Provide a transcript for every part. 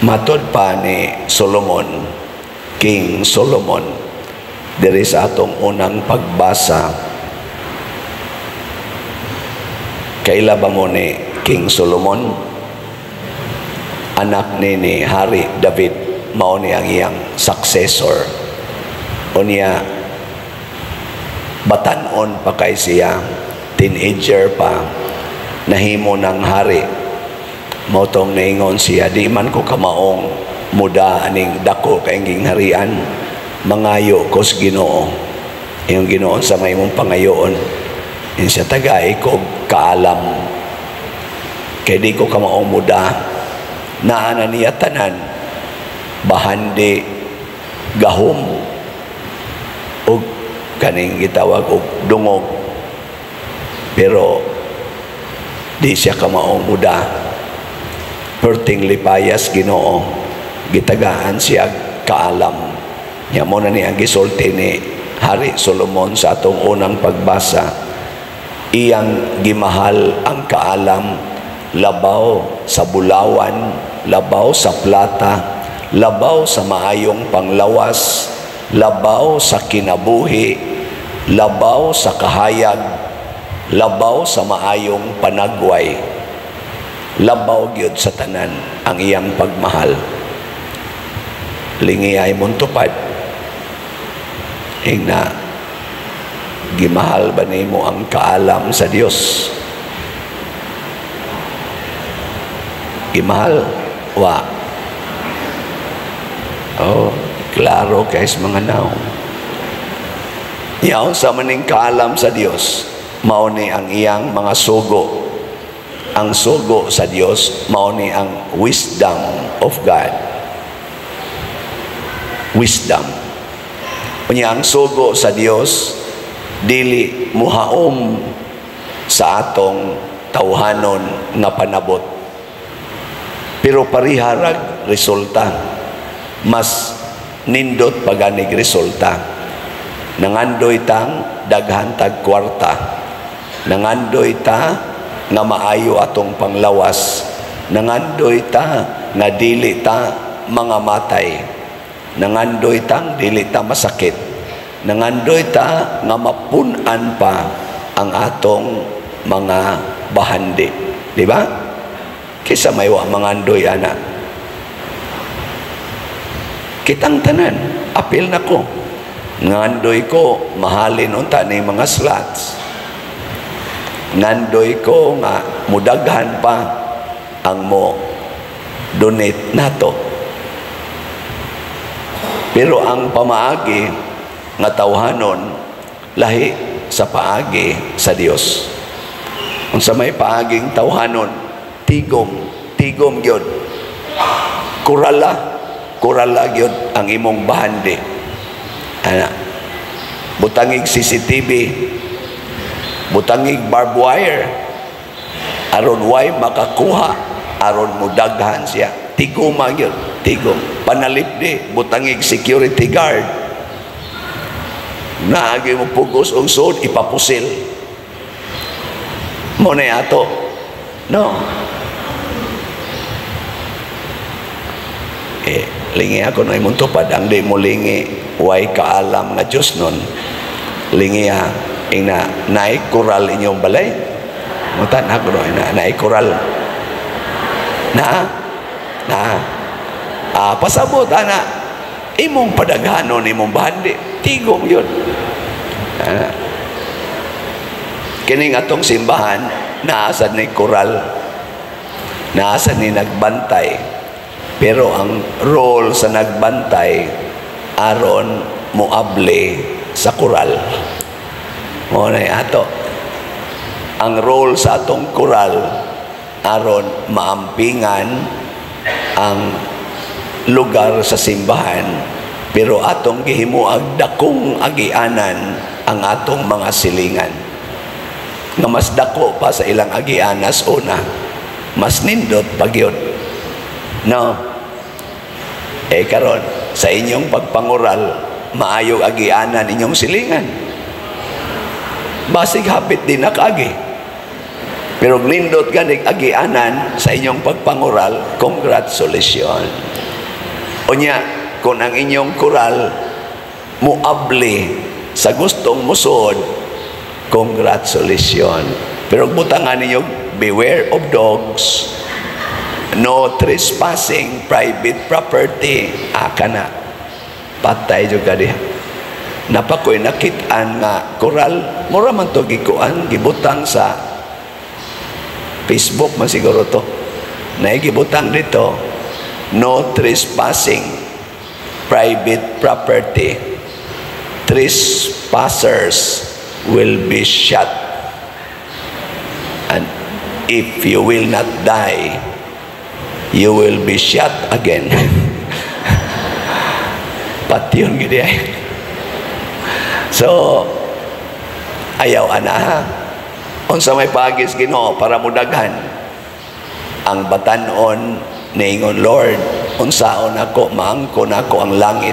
Matod pa ni Solomon, King Solomon, diri sa atong unang pagbasa. Kaila ba mo ni King Solomon? Anak ni Hari David, mao ni ang iyang successor. Unya, batanon pa kay siya, teenager pa, nahimo ng hari. Mao tong naingon siya, di man ko kamaong muda aning dako kainging harian, mangayo ko sa Ginoo. Yung Ginoo sa may mong pangayoon, yun siya tagay ko kaalam, kay di ko kamaong muda, naana niya tanan, bahandi, gahom, o kaning gitawag og dungog, pero di siya kamaong muda. Perting lipayas Ginoo, gitagaan siya kaalam. Nya mo na ni ang gisulti ni Hari Solomon sa atong unang pagbasa. Iyang gimahal ang kaalam, labaw sa bulawan, labaw sa plata, labaw sa maayong panglawas, labaw sa kinabuhi, labaw sa kahayag, labaw sa maayong panagway. Labaw gyud sa tanan ang iyang pagmahal. Lingiyay mong tupad. Ingna, gimahal ba nimo ang kaalam sa Dios? Gimahal? Wa. Oh, klaro guys mga naong. Yaon sa maning kaalam sa Dios, mao ni ang iyang mga sugo. Ang sugo sa Dios mao ni ang wisdom of God. Wisdom. Unya ang sugo sa Dios dili muhaom sa atong tawhanon nga panabot, pero pariharag resulta, mas nindot paganig resulta. Nangandoy tang daghan tag kwarta, nangandoy ta nga maayo atong panglawas, nangandoy ta nga dili ta mga matay, nangandoy tang dili ta masakit, nangandoy ta nga mapunan pa ang atong mga bahandi, di ba? Kisa may wa mangandoy ana, kitang tanan apil na ko, ngandoy ko mahalin unta ni mga slots, nandoy ko nga mudaghan pa ang mo donate nato. Pero ang pamaagi nga tawhanon lahi sa paagi sa Dios. Unsa may paaging tawhanon, tigom gyud, kurala gyud ang imong bahandi. Ana, butangig CCTV, butangig barbed wire, aron way makakuha, aron mudaghan siya. Tigom gyud, tigom. Panalipdi, butangig security guard, naagi mo pugos og sud, ipapusil. Mo na ato, no? Lingi ako na imong tupad, ang di mo lingi, way kaalam nga Diyos nun. Lingi ina naikural inyong balay. Mutan ako no, naikural. Pasabot ana, imong padaghanon, imong bahandi, tigom yun. Kining atong simbahan, naasad ni kural, naasad ni nagbantay, pero ang role sa nagbantay aron muable sa kural. Mo na ato ang role sa atong kural aron maampingan ang lugar sa simbahan, pero atong gihimuag dakong agianan ang atong mga silingan nga mas dako pa sa ilang agianas una, mas nindot pagyod, no? Karon sa inyong pagpangural, maayog agianan inyong silingan, basig hapit din nakagi, Pero nindot ganig agianan sa inyong pagpangural, congratulations. Unya, kung ang inyong kural muabli sa gustong musod, congratulations. Pero butangan ninyo, beware of dogs, no trespassing, private property, kana. Patay juga diha. Napakoy nakitaan nga koral, mura man to gikuan, gibutang sa Facebook man siguro to. Naigibutang dito, no trespassing, private property. Trespassers will be shot. And if you will not die, you will be shot again. Pati yun gini ay. So, ayaw ana. Unsa may pagis Ginoo para mudaghan ang batanon ningon Lord, unsaon ako maangkon ako ang langit.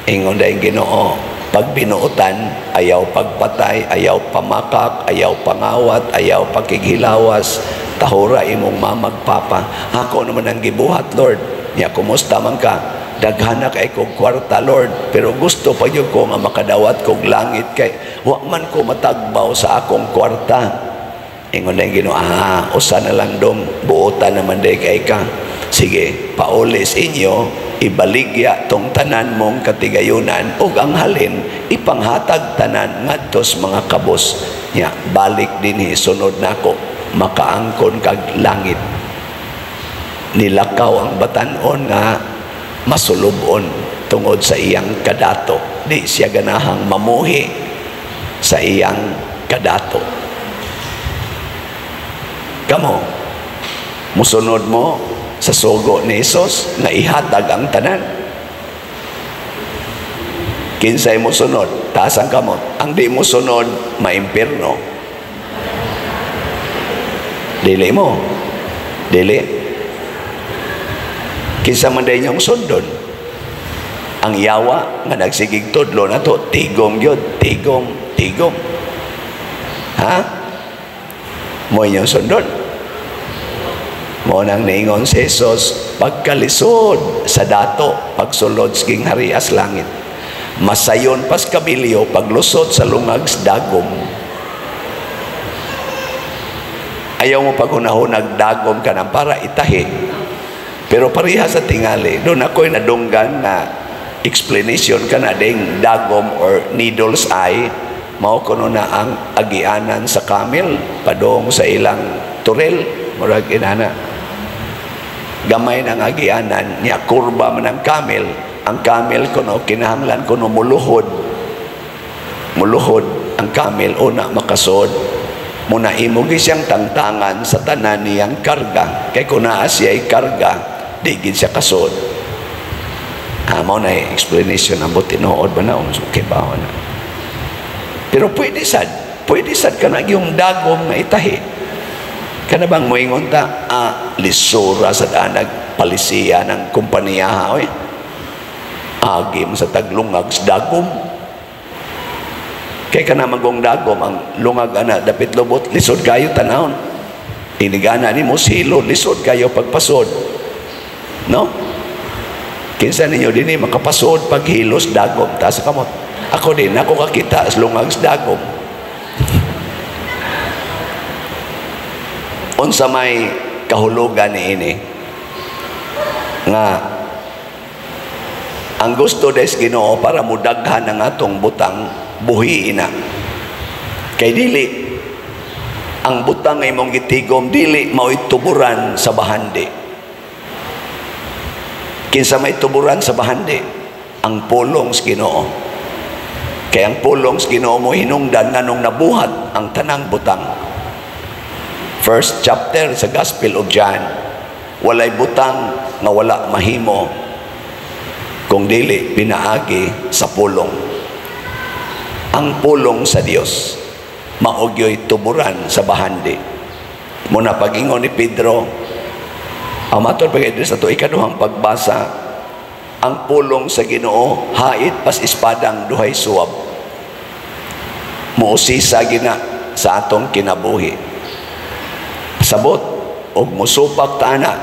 Ingon dayong Ginoo, pag binuutan, ayaw pagpatay, ayaw pamakak, ayaw pangawat, ayaw pagkighilawas, tahura imong mamagpapa. Ako naman ang gibuhat, Lord. Ya, kumusta man ka? Daghana kay kog kwarta, Lord, pero gusto pa yun ko nga makadawat kog langit kay wa man ko matagbaw sa akong kwarta. Ingon na Ginoo, usa na lang dong buotan naman day kay ka. Sige, paulis inyo, ibaligya tong tanan mong katigayunan ug ang halin ipanghatag tanan ngadtos mga kabos nya, balik dinhi sunod nako makaangkon kag langit. Nilakaw ang batanon nga masulubon tungod sa iyang kadato. Di siya ganahang mamuhi sa iyang kadato. Kamo, musunod mo sa sugo ni Jesus na ihatag ang tanan. Kinsay mo sunod, taas ang kamot. Ang di mo sunod, maimpirno. Dili mo. Dili. Kinsa man day niyong sundon. Ang yawa nga nagsigig tudlo na to, tigom yun, tigom. Ha? Mo inyong sundon. Mo nang ningon si Jesus, pagkalisod sa dato, pagsulod sa king harias langit. Masayon pas kabilyo, paglusod sa lungag sa dagom. Ayaw mo paghunahunag dagom ka na para itahi. Pero pareha sa tingali, doon ako'y nadunggan na explanation ka na ding dagom or needle's eye, mao kuno na ang agianan sa camel, padong sa ilang turel, murag inana. Gamay ng agianan, niya kurba man ang camel. Ang camel kuno, kinahanglan kuno muluhod. Muluhod ang camel, una makasod. Muna imugi siyang tangtangan sa tanan niyang karga. Kay kuna siya'y karga, digid siya kasod. Mao na explanation ang butinood ba na okay ba na. Pero pwede sad ka na yung dagom na itahi. Kana bang moingon ta lisura sa danag palisiya ng kumpanya oy. Agim sa taglungag sa dagom. Kay kana magong dagom ang lungag ana dapit lubot lisod kayo tanawon. Inigana ni mo silo lisod kayo pagpasod. No? Kinsa ninyo din makapasod paghilos dagom taas kamot. Ako din, ako kakita as lungag sa dagom. Unsa may kahulugan ni ini nga ang gusto des Ginoo para mudaghan ang atong butang buhi ina. Kay dili ang butang nga imong gitigom dili mao'y tuburan sa bahandi. Kinsa may tuburan sa bahandi? Ang pulong sa Ginoo. Kaya ang pulong sa Ginoo mo hinungdan nga nung nabuhat ang tanang butang. First chapter sa Gospel of John, walay butang nga wala mahimo kung dili pinaagi sa pulong. Ang pulong sa Dios maugyo'y tuburan sa bahandi. Muna pag-ingon ni Pedro, ang matod pag-edres na ito, ikaduhang pagbasa, ang pulong sa Ginoo, hait pas ispadang duhay suwab. Muusisa gina sa atong kinabuhi. Pasabot og musupak ta ana,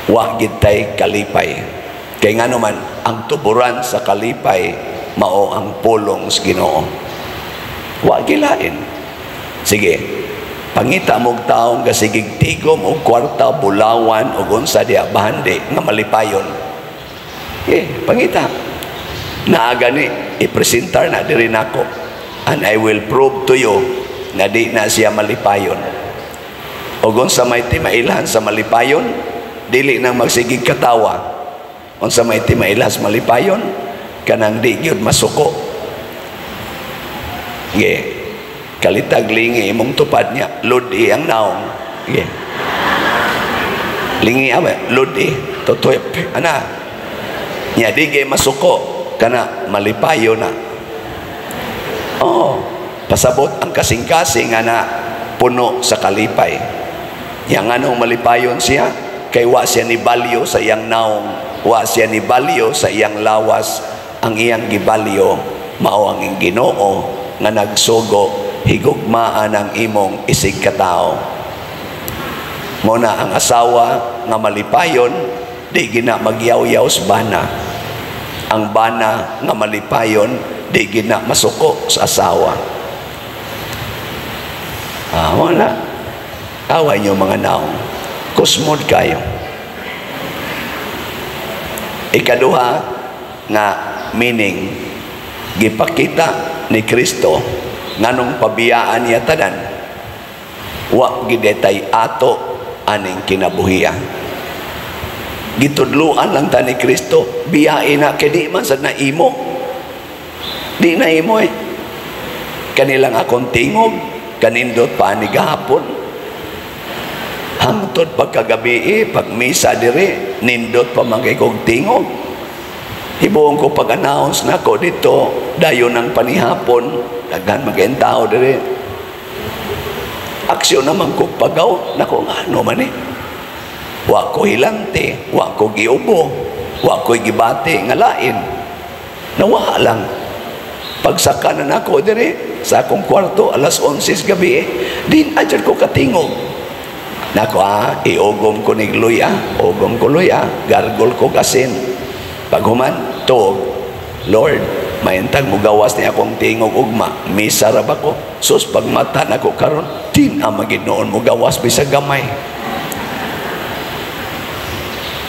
wa gid tay kalipay. Kay ngano man ang tuburan sa kalipay mao ang pulong sa Ginoo. Wa gilain. Sige, pangita mong taong kasigig tigom o kwarta, bulawan o unsa diya bahandi nga malipayon. Pangita. Naagani, ipresentar na diri nako. And I will prove to you na di na siya malipayon. O unsa may timailan sa malipayon, dili nang magsigig katawa. Unsa may timailan sa malipayon, kanang di gyud masuko. Kalitag lingi imong tupad niya, ludi ang naong. Lingi awe, ludi, tutuip, ana. Nya di gyud masuko, kana malipayo na. Pasabot ang kasing-kasing ana puno sa kalipay. Yang anong malipayon siya, kay wa siya ni balyo sa iyang naong, wa siya ni balyo sa iyang lawas. Ang iyang gibalyo mao ang Ginoo nga nagsugo higugmaan ang imong isig katao. Muna ang asawa nga malipayon, di gina magyaw-yaw sa bana. Ang bana nga malipayon, di gina masuko sa asawa. Wala. Away nyo mga naong. Kusmod kayo. Ikaduha nga meaning, gipakita ni Kristo nganong pabiyaan niya tanan, wa gidetay ato aning kinabuhian. Gitudluan lang ta ni Kristo, biyain na, kaya di man sa naimo. Di naimo kanilang akong tingog, kanindot pa ni gahapon. Hangtod pagkagabi, pag misa diri, nindot pa magay kong tingog. Hibuong ko pag-announce na ko dito, dayon ng panihapon, daghan magayon tao diri. Aksyon naman ko pagaw, nako nga, ano man wa ko hilante, wa ko giubo, wa ko gibati nga lain. Nawa lang. Pagsaka na nako diri sa akong kwarto alas 11 gabi, din adyan ko katingog. Nako iugom ko nig luya, ugom ko luya, gargol ko kasin. Paghuman, tuog, Lord, mayintag mo gawas ni akong tingog ugma, misa ra ba ko? Sus, pagmata na ko karon, din magid noon mo gawas bisag gamay.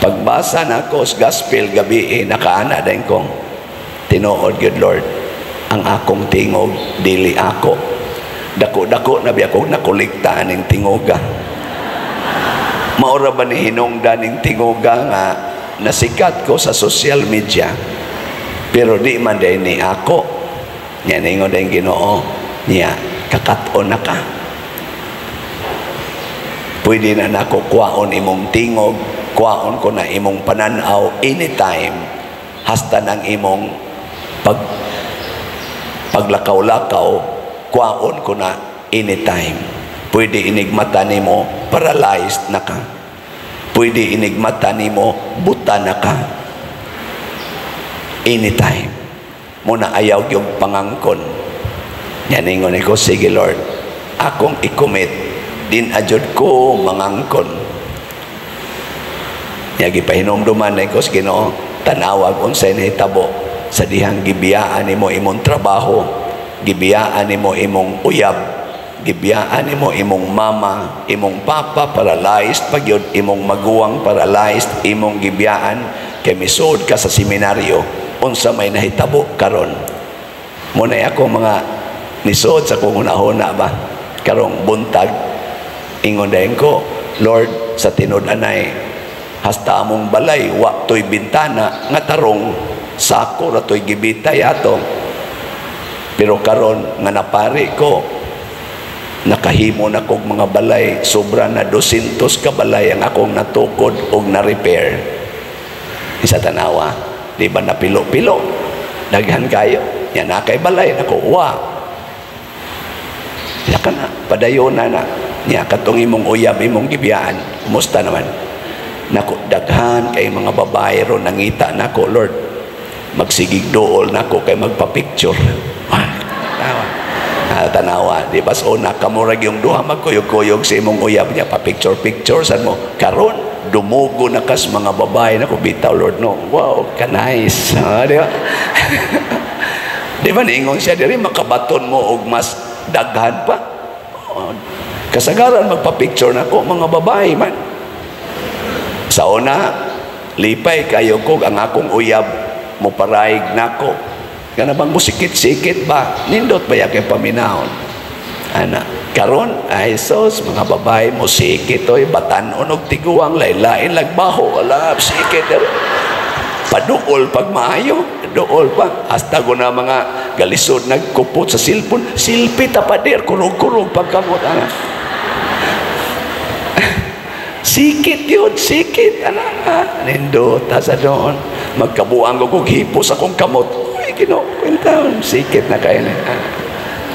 Pagbasa na ko sa gospel gabi, nakaana din kong tinuod, good Lord, ang akong tingog, dili ako. Dako-dako na biya kong nakuliktaan ng tingoga. Maura ba ni hinungdan ng tingoga nga nasikat ko sa social media, pero di man din ni ako. Yan ingon din Ginoo niya, kakaton na ka. Pwede na nako kuwaon imong tingog, kuwaon ko na imong pananaw anytime, hasta ng imong paglakaw-lakaw, kuwaon ko na anytime. Pwede inigmata nimo, paralyzed na ka. Pwede inigmata nimo, buta na ka. Anytime. Muna ayaw yung pangangkon. Yan ingon ko, sige Lord, akong i-commit, din adjud ko mangangkon. Yagi pahinomduman na ko, Ginoo, tanawag unsay nahitabo sa dihang gibiyaan nimo imong trabaho, gibiyaan nimo imong uyab, gibiyaan nimo imong mama, imong papa paralyzed, pagyod imong maguwang paralyzed, imong gibiyaan kay misud ka sa seminaryo, unsa may nahitabo karon. Muna ako mga nisod sa kung una-una ba karong buntag, ingon dayon ko, Lord, sa tinud-anay hasta among balay wa toy bintana nga tarong sako ra toy gibitay ato, pero karon nga napari ko, nakahimo na kog mga balay, sobra na 200 ka balay ang akong natukod og na-repair. Isa tanawa, di ba na pilo-pilo, daghan kayo, yan na kay balay, nako, yan ka na, padayon na na, niya katong imong uyab, imong gibiyaan, kumusta naman? Nako, daghan kay mga babae ron, nangita nako, Lord, magsigig dool nako kay magpa-picture. tanawa, di ba? So, nakamurag yung duha, magkuyog-kuyog sa imong uyab niya, pa-picture-picture, saan mo? Karon, dumugo na kas mga babae na ko, bitaw, Lord, no? Wow, ka-nice. Di ba? Di ba, niingon siya, di rin makabaton mo og mas daghan pa. Kasagaran, magpa-picture na ko, mga babae man. Sa una, lipay kayo ko, ang akong uyab, mo paraig na ko. Kana bang musikit-sikit ba? Nindot ba yung paminahon? Ana, karon ay sos, mga babae, musikit, oy, batanon og tiguang, laylain, lagbaho, wala, sikit. Paduol pag maayo, dool pa. Hasta ko na mga galisod nagkupot sa silpon, silpi tapadir, kurog-kurog pagkamot, ana. Sikit yun, sikit, ana. Nindot, sa doon. Magkabuang ko kung hipos akong kamot. Kinukwentaon, sikit na kayo na.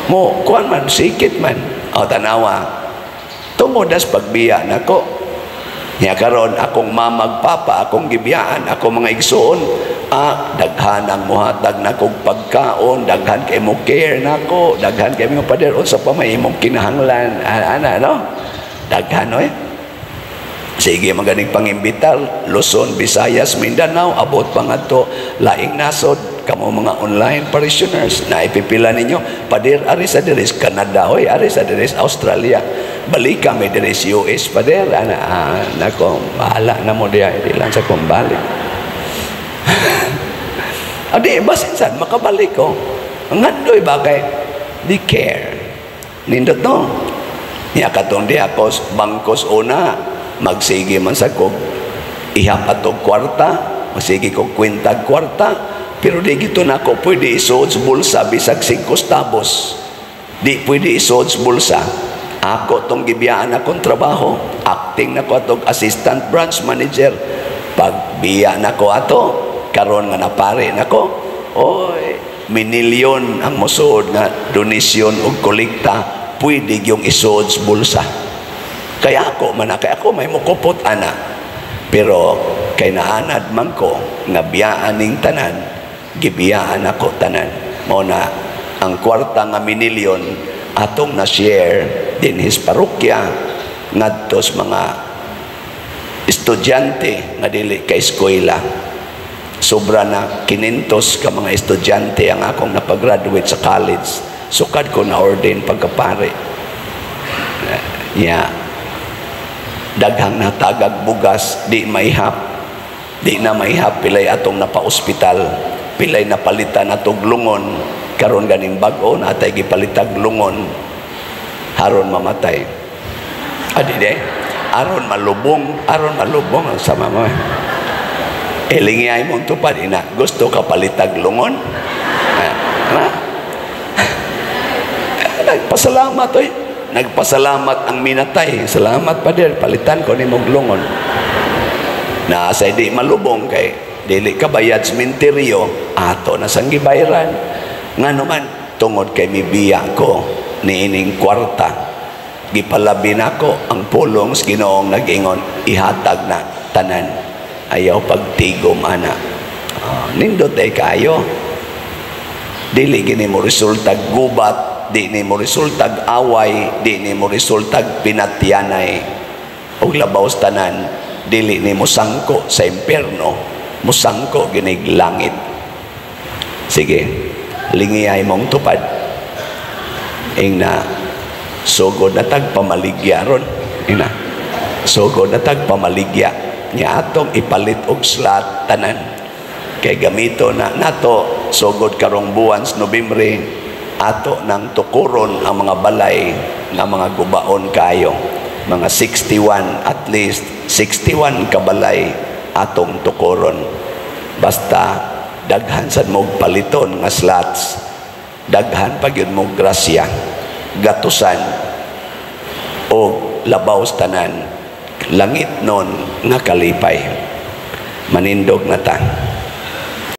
Mo, kuhan man, sikit man. O, tanawa. Tumudas pagbiya na ko. Niya karon akong mamagpapa, akong gibiyaan, akong mga igsoon. Daghan ang muhatag na kong pagkaon, daghan kay mo care na ko, daghan kay mo pader, o sa pamay mong kinahanglan. No? Daghan, no eh? Sige, maganing pangimbital, Luzon, Visayas, Mindanao, abot pa nga to, laing nasod, kamo mga online parishioners, na ipipila ninyo, padir, aris sa diris, Canada, oy, aris sa diris, Australia, balik kami diris, US, padir, nako, bahala na mo diya, hindi lang sa kong balik. Adi, basinsan, makabalik ko, ang handoy bagay, di care, nindot no, niya katong di ako, bangkos una, magsige man sa kog ihap atong kwarta, magsige kog kwintag kwarta, pero di gito na ako pwede isuod sa bulsa bisag 5 tabos, di pwede isuod sa bulsa. Ako tong gibiyaan akong trabaho, acting na ko atong assistant branch manager, pagbiya na ko ato karon nga napare na ko, oy, minilyon ang mosuod nga donasyon o kolekta, pwede yung isuod sa bulsa. Kaya ako, kaya ako may mukupot, ana. Pero, kay naanad man ko, nga biyaan ning tanan, gibiyaan ako tanan. Muna, ang kwarta nga minilyon, atong na-share din his parokya, ngadtos mga estudyante, nga dili kay eskwela. Sobra na 500 ka mga estudyante ang akong napagraduate sa college. Sukad ko na ordain pagkapare. Yeah. Daghang natagag bugas, di maihap, di na maihap, pilay atong napa-ospital, pilay napalitan atong lungon, karon ganing bag-o, natay gipalitag lungon, haron mamatay. Adi de, aron malubong, ang sama mo. Ilingiyay mong tupad, ina, gusto ka palitag lungon? Nagpasalamat, oy. Nagpasalamat ang minatay. Salamat pa din, palitan ko ni Moglongon. Na sa di malubong kay dili ka bayad sa minteryo, ato na sang gibayaran. Nga naman, tungod kay mibiya ko ni ining kwarta. Gipalabi nako ang pulong sa Ginoong nag-ingon, ihatag na tanan. Ayaw pagtigom, ana. Nindot ay kayo. Dili gini mo resulta gubat, di ni mo resultag away, di ni mo resultag pinatyanay, o labaw sa tanan, dili ni mo sangko sa impyerno, musangko ginig langit. Sige, lingiyay mong tupad. Ing na, sugod na tagpamaligya ron. Ing na, sugod na tagpamaligya. Niya atong ipalit og slot tanan. Kay gamito na nato, sugod karong buwan sa Nobyembre, ato nang tukuron ang mga balay ng mga gubaon kayo, mga 61, at least 61 kabalay atong tukuron. Basta daghan sad mo paliton nga slots, daghan pa gyud mo grasya, gatusan o labaw sa tanan, langit non nga kalipay. Manindog na ta.